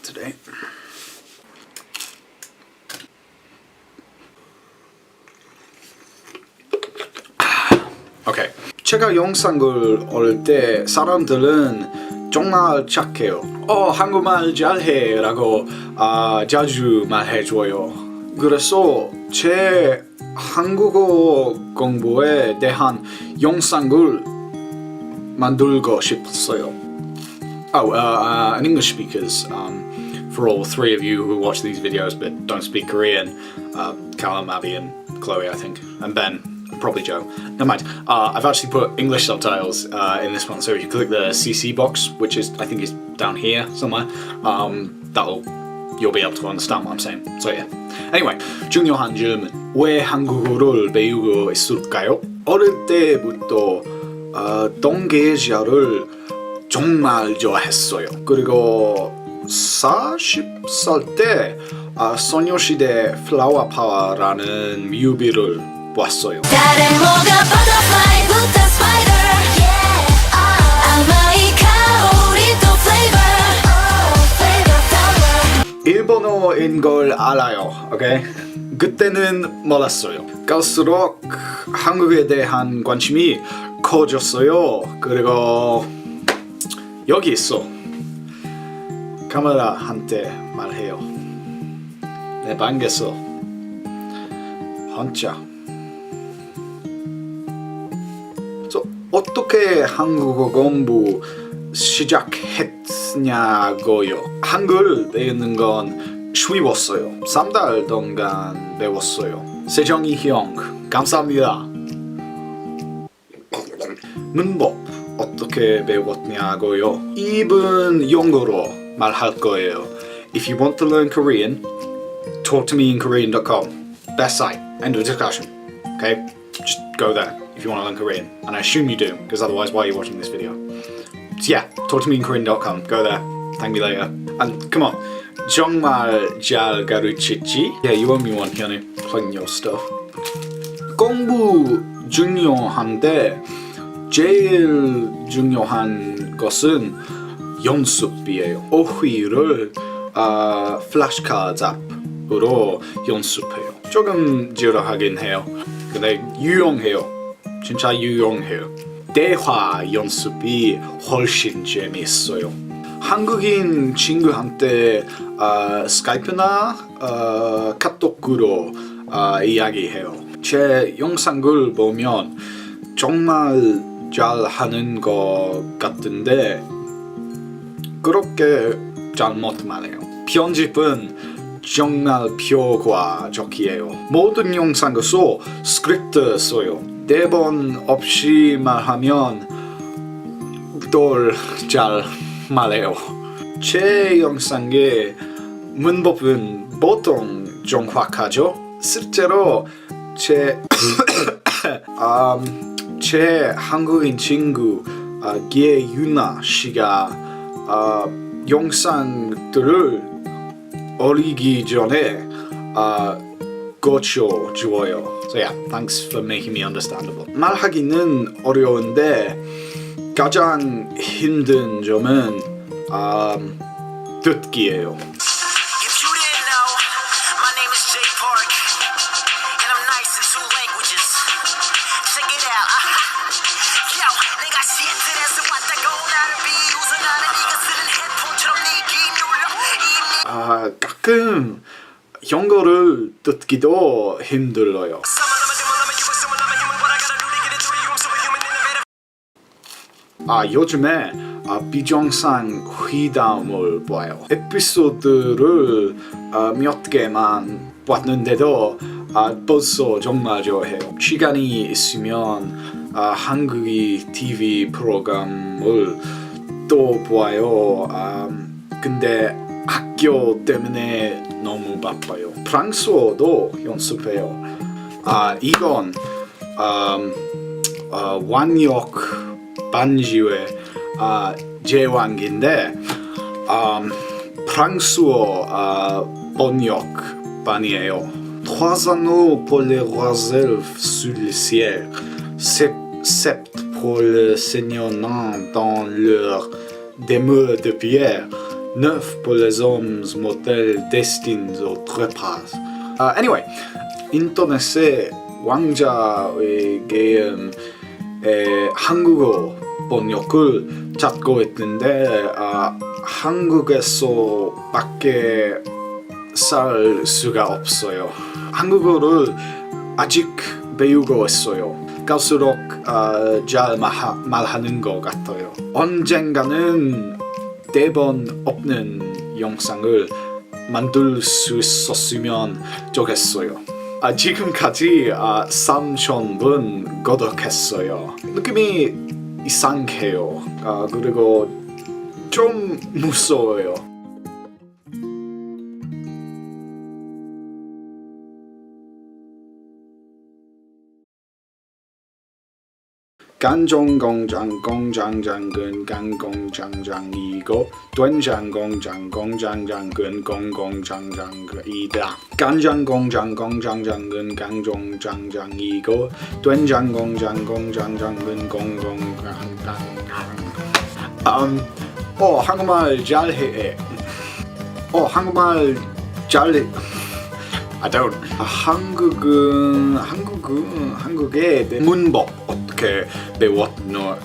today. Okay. 제가 영상을 올 때 사람들은 정말 착해요. 한국말 잘해 라고 자주 말해줘요. 그래서 제 한국어 공부에 대한 영상을 만들고 싶었어요. And English speakers, for all three of you who watch these videos but don't speak Korean, Callum, Abby and Chloe, I think, and Ben, and probably Joe. Never mind. I've actually put English subtitles in this one, so if you click the CC box, which is, I think is down here somewhere, you'll be able to understand what I'm saying. So yeah. Anyway, 중요한 질문. 왜 한국어를 배우고 있을까요? 어릴 때부터 동계시아를 정말 좋아했어요. 그리고 40살 때 소녀시대 플라워 파워라는 뮤비를 봤어요. 일본어인 걸 알아요. 오케이? 그때는 몰랐어요. 갈수록 한국에 대한 관심이 커졌어요. 그리고 여기 있어. 카메라한테 말해요. 내 방에서 혼자. 어떻게 한국어 공부 시작했냐고요. 한글 배우는 건 쉬웠어요. 3달 동안 배웠어요. 세정이 형, 감사합니다. 문법 어떻게 배웠냐고요. 2분 영어로 말할 거예요. If you want to learn Korean, talktomeinkorean.com. Best site. End of discussion. Okay? Just go there if you want to learn Korean. And I assume you do, because otherwise why are you watching this video? So yeah, talktomeinkorean.com. Go there. Thank me later. And come on. 정말 잘 가르치지? Yeah, you owe me one, honey. Playing your stuff. 공부 중요한데 제일 중요한 것은 연습이에요. 오히려 플래시카드 앱으로 연습해요. 조금 지루하긴 해요. 근데 유용해요. 진짜 유용해요. 대화 연습이 훨씬 재미있어요. 한국인 친구한테 스카이프나 카톡으로 이야기해요. 제 영상을 보면 정말 잘하는 것 같은데 그렇게 잘 못하네요. 편집은 정말 효과적이에요. 모든 영상에서 스크립트 써요. 대본 없이 말하면 덜 잘 말해요. 제 영상의 문법은 보통 정확하죠. 실제로 제 한국인 친구 예유나 씨가 영상들을 올리기 전에 고쳐줘요. So yeah, thanks for making me understandable. 말하기는 어려운데 가장 힘든 점은 듣기예요. 가끔 영어를 듣기도 힘들어요. 요즘에 비정상 회담을 봐요. 에피소드를 몇 개만 봤는데도 벌써 정말 좋아해요. 시간이 있으면 한국의 TV 프로그램을 또 봐요. 근데 학교 때문에 너무 바빠요. 프랑스어도 연습해요. 이건 완역 반지의 제왕인데 프랑스어 번역반이에요. Trois anneaux pour les oiseaux sous le ciel, sept pour le Seigneur nain dans leur demeure de pierre. neuf pour les hommes mortels destinés au trépas. Anyway, 인터넷에 왕자에게 한국어 번역을 찾고 있는데 한국에서밖에 살 수가 없어요. 한국어를 아직 배우고 있어요. 갈수록 잘 말하는 것 같아요. 언젠가는 대본 없는 영상을 만들 수 있었으면 좋겠어요. 지금까지 3,000번 구독했어요. 느낌이 이상해요. 그리고 좀 무서워요. 간종공장 공장장근 간공장장이고 된장공장 공장장근 공공장장이다. 간장공장 공장장근 간종장장이고 된장공장 공장장근 공공장장. 한국말 잘해. 한국말 잘해. I don't. 한국의 문법 어떻게 배웠노?